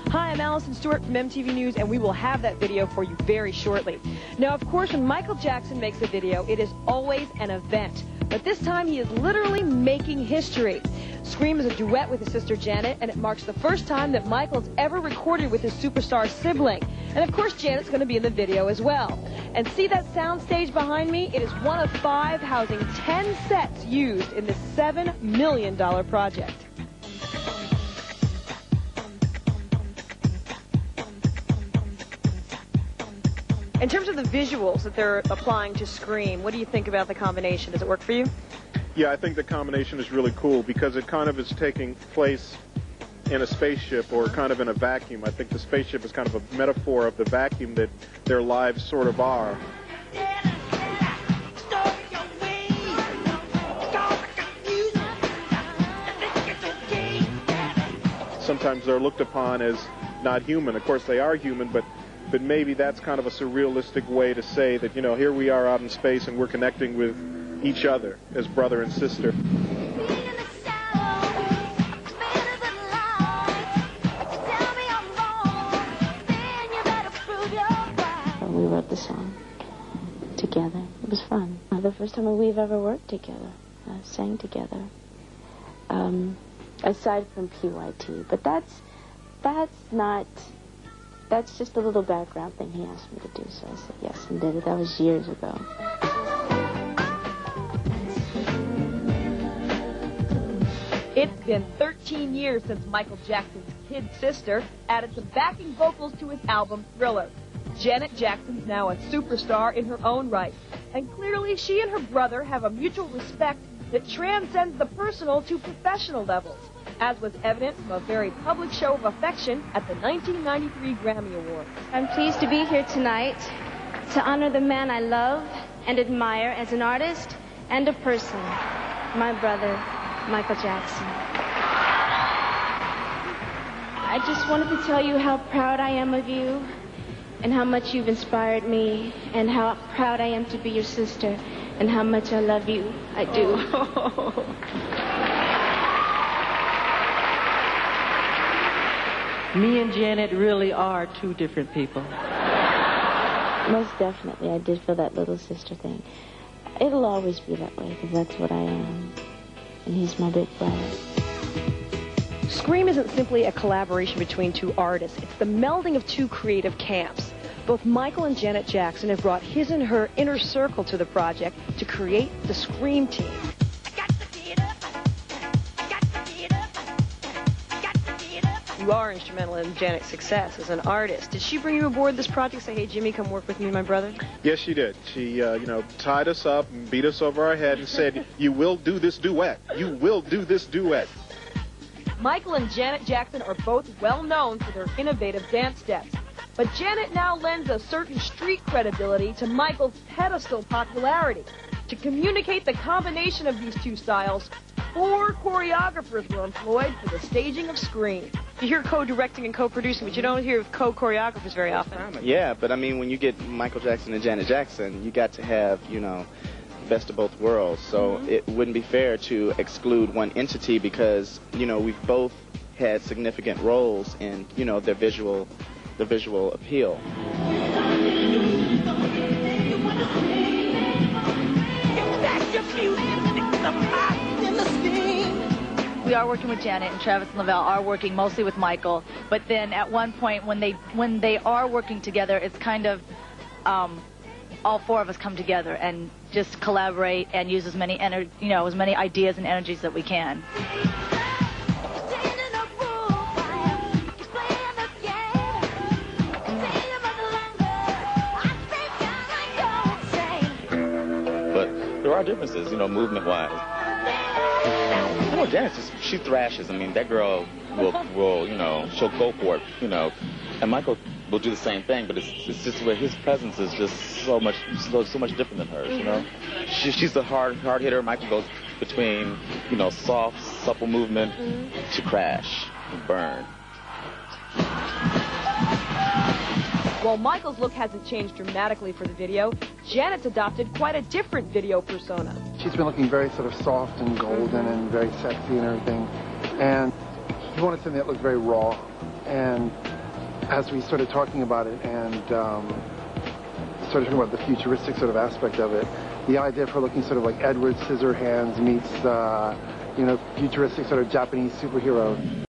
Hi, I'm Allison Stewart from MTV News, and we will have that video for you very shortly. Now, of course, when Michael Jackson makes a video, it is always an event. But this time, he is literally making history. Scream is a duet with his sister Janet, and it marks the first time that Michael's ever recorded with his superstar sibling. And of course, Janet's going to be in the video as well. And see that soundstage behind me? It is one of 5 housing 10 sets used in this $7 million project. In terms of the visuals that they're applying to Scream, what do you think about the combination? Does it work for you? Yeah, I think the combination is really cool because it kind of is taking place in a spaceship or kind of in a vacuum. I think the spaceship is kind of a metaphor of the vacuum that their lives sort of are. Sometimes they're looked upon as not human. Of course, they are human, but maybe that's kind of a surrealistic way to say that, you know, here we are out in space and we're connecting with each other as brother and sister. We wrote the song together. It was fun. The first time we've ever worked together, sang together. Aside from PYT, but that's just a little background thing he asked me to do, so I said yes and did it. That was years ago. It's been 13 years since Michael Jackson's kid sister added some backing vocals to his album, Thriller. Janet Jackson's now a superstar in her own right, and clearly she and her brother have a mutual respect that transcends the personal to professional levels, as was evident from a very public show of affection at the 1993 Grammy Awards. I'm pleased to be here tonight to honor the man I love and admire as an artist and a person, my brother, Michael Jackson. I just wanted to tell you how proud I am of you and how much you've inspired me and how proud I am to be your sister and how much I love you. I do. Me and Janet really are 2 different people. Most definitely, I did feel that little sister thing. It'll always be that way because that's what I am. And he's my big brother. Scream isn't simply a collaboration between 2 artists. It's the melding of 2 creative camps. Both Michael and Janet Jackson have brought his and her inner circle to the project to create the Scream team. You are instrumental in Janet's success as an artist. Did she bring you aboard this project, say, hey, Jimmy, come work with me and my brother? Yes, she did. She, tied us up and beat us over our head and said, you will do this duet. You will do this duet. Michael and Janet Jackson are both well known for their innovative dance steps. But Janet now lends a certain street credibility to Michael's pedestal popularity. To communicate the combination of these 2 styles, 4 choreographers were employed for the staging of Scream. You hear co-directing and co-producing, but you don't hear co-choreographers very often. Yeah, but I mean, when you get Michael Jackson and Janet Jackson, you got to have, best of both worlds. So it wouldn't be fair to exclude one entity because, we've both had significant roles in, the visual appeal. We are working with Janet, and Travis and Lavelle are working mostly with Michael. But then at one point, when they are working together, it's kind of all 4 of us come together and just collaborate and use as many as many ideas and energies that we can. There are differences, movement-wise. Janet, she thrashes. I mean, that girl will she'll go for it, And Michael will do the same thing, but it's just where his presence is just so much different than hers, She's a hard hitter. Michael goes between, soft, supple movement to crash and burn. While Michael's look hasn't changed dramatically for the video, Janet's adopted quite a different video persona. She's been looking very sort of soft and golden and very sexy and everything. And he wanted something that looked very raw. And as we started talking about it and started talking about the futuristic sort of aspect of it, the idea for looking sort of like Edward Scissorhands meets, futuristic sort of Japanese superhero.